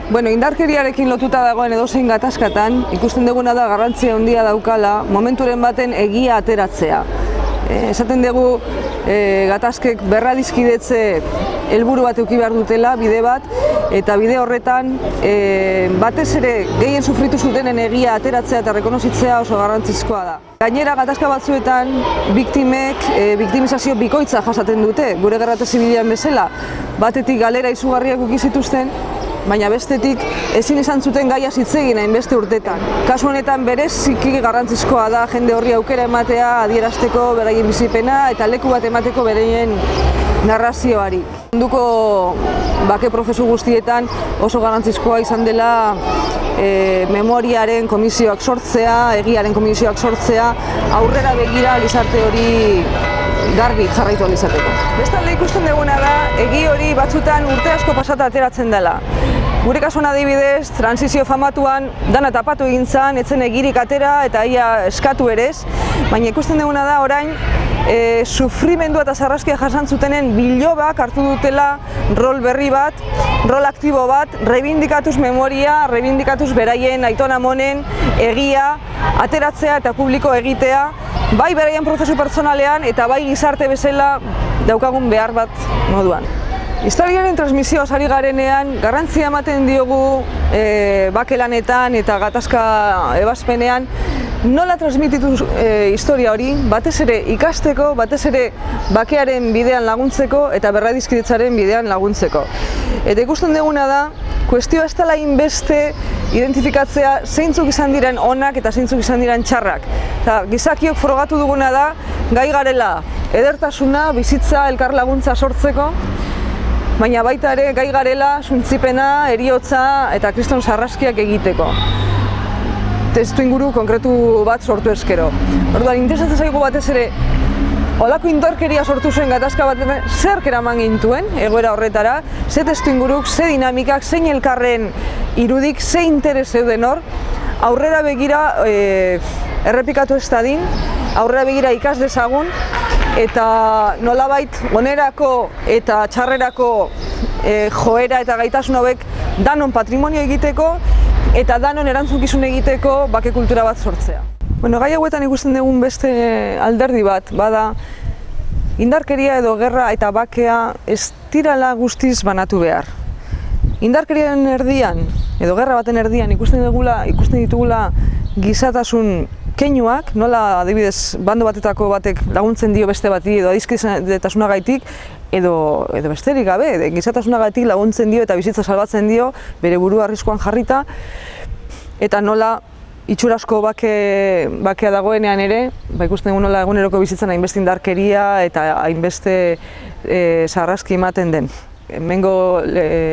Indarkeriarekin lotuta dagoen edozein gatazkatan, ikusten duguna da garrantzia handia daukala momenturen baten egia ateratzea. Esaten dugu gatazkek berradizkidetze helburu bat eduki behar dutela, bide bat, eta bide horretan batez ere gehien sufritu zutenen egia ateratzea eta rekonozitzea oso garrantzizkoa da. Gainera, gatazka batzuetan biktimek biktimizazio bikoitza jasaten dute, gure gerra zibilean bezala, batetik galera izugarriak eduki zituzten, baina bestetik ezin izan zuten gaia hitz egin hainbeste urtetan. Kasu honetan bereziki garrantzizkoa da jende horri aukera ematea, adierazteko beraien bizipena eta leku bat emateko beraien narrazioari. Munduko bake prozesu guztietan oso garrantzizkoa izan dela memoriaren komisioak sortzea, egiaren komisioak sortzea, aurrera begira gizarte hori garbi jarraitu ahal izateko. Bestalde ikusten duguna da, egi hori batzutan urte asko pasata ateratzen dela. Gure kasuan adibidez, transizio famatuan dana tapatu egin zen, etzen egirik atera eta ia eskatu ere ez, baina ikusten duguna da orain sufrimendua eta sarraskia jasan zutenen bilobak hartu dutela rol berri bat, rol aktibo bat, reibindikatuz memoria, reibindikatuz beraien aiton amonen egia ateratzea eta publiko egitea, bai beraien prozesu pertsonalean eta bai gizarte bezala daukagun behar bat moduan. Historiaren transmisioaz ari garenean, garrantzia ematen diogu bakelanetan eta gatazka ebazpenean nola transmititu historia hori, batez ere ikasteko, batez ere bakearen bidean laguntzeko eta berradizkidetzaren bidean laguntzeko. Eta ikusten duguna da, kuestioa ez dela inbeste identifikatzea zeintzuk izan diren onak eta zeintzuk izan diren txarrak. Gizakiok frogatu duguna da, gai garela edertasuna, bizitza, elkar laguntza sortzeko, baina baita ere gai garela suntzipena, heriotza eta kriston sarraskiak egiteko. Testu inguru konkretu bat sortu eskero. Orduan, interesatzen zaigu batez ere, olako indarkeria sortu zuen gatazka batean zer eraman gintuen egoera horretara, ze testu inguruk, ze dinamikak, zein elkarren irudik, ze interes zeuden hor, aurrera begira errepikatu ez dadin, aurrera begira ikas dezagun, eta nolabait onerako eta txarrerako joera eta gaitasun hauek danon patrimonio egiteko eta danon erantzukizun egiteko bake kultura bat sortzea. Gai hauetan ikusten dugun beste alderdi bat, bada indarkeria edo gerra eta bakea ez direla guztiz banatu behar. Indarkeriaren erdian edo gerra baten erdian ikusten ditugula gizatasun keinuak, nola adibidez bando batetako batek laguntzen dio beste bati edo adizkidetasunagaitik edo besterik gabe, gizatasunagaitik laguntzen dio eta bizitza salbatzen dio bere burua arriskuan jarrita, eta nola itxurasko bakea dagoenean ere, ikusten dugu nola eguneroko bizitzan hainbeste indarkeria eta hainbeste sarraski ematen den. Hemengo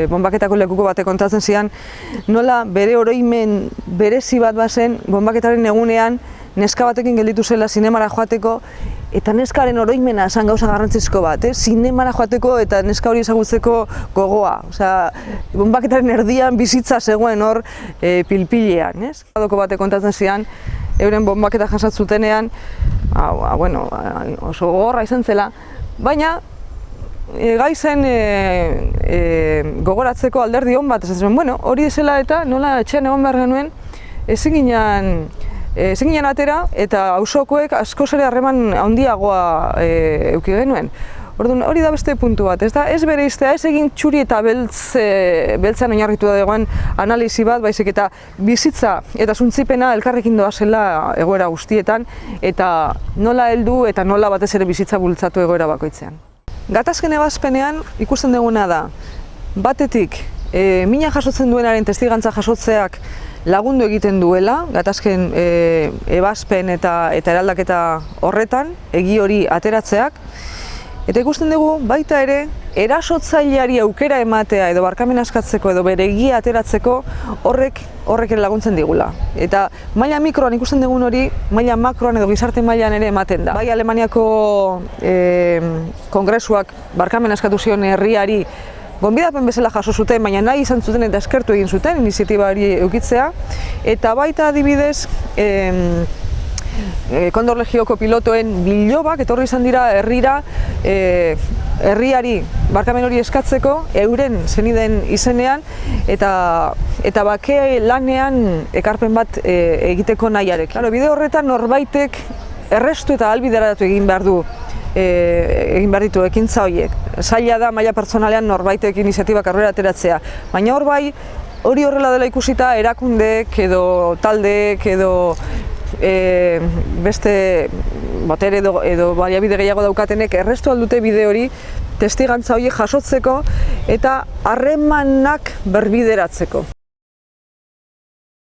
bonbaketako lekuko batek kontatzen zian, nola bere oroimen berezi bat bazen bonbaketaren egunean neska batekin gelditu zela zinemara joateko eta neskaren oroimena esan gauza garrantzizko bat, zinemara joateko eta neska hori ezagutzeko gogoa. Bonbaketaren erdian bizitza zegoen hor pilpilean. Adoko batek kontatzen zian, euren bonbaketa jasatzutenean, oso gogorra izan zela, baina gai zen gogoratzeko alderdi hon bat, hori zela eta nola etxean egon behar genuen, ezin ginen atera eta auzokoek askoz ere harreman handiagoa eduki genuen. Orduan, hori da beste puntu bat, ez bereiztea, ez egin txuri eta beltzean oinarritu da dagoen analisi bat, baizik eta bizitza eta suntzipena elkarrekin doazela egoera guztietan eta nola heldu eta nola batez ere bizitza bultzatu egoera bakoitzean. Gatazken ebazpenean ikusten duguna da, batetik mina jasotzen duenaren testigantza jasotzeak lagundu egiten duela, gatazken ebazpen eta eraldaketa horretan, egi hori ateratzeak, eta ikusten dugu baita ere, erasotzaileari aukera ematea edo barkamena eskatzeko edo bere egia ateratzeko horrek ere laguntzen digula. Eta maila mikroan ikusten dugun hori, maila makroan edo gizarte mailan ere ematen da. Bai Alemaniako kongresuak barkamena eskatu zion herriari gonbidapen bezala jaso zuten, baina nahi izan zuten eta eskertu egin zuten iniziatiba hori edukitzea. Eta baita adibidez, Kondor Legioko pilotoen bilobak etorri izan dira herrira herriari barkamen hori eskatzeko, euren senideen izenean, eta bake lanean ekarpen bat egiteko nahiarekin. Claro, bide horretan norbaitek errestu eta ahalbideratu egin behar ditu ekintza horiek. Zaila da maila pertsonalean norbaitek iniziatibak aurrera ateratzea, baina hor bai, hori horrela dela ikusita erakundeek edo taldeek edo beste botere edo baliabide gehiago daukatenek errestu aldute bide hori testigantza horiek jasotzeko eta harremanak berbideratzeko.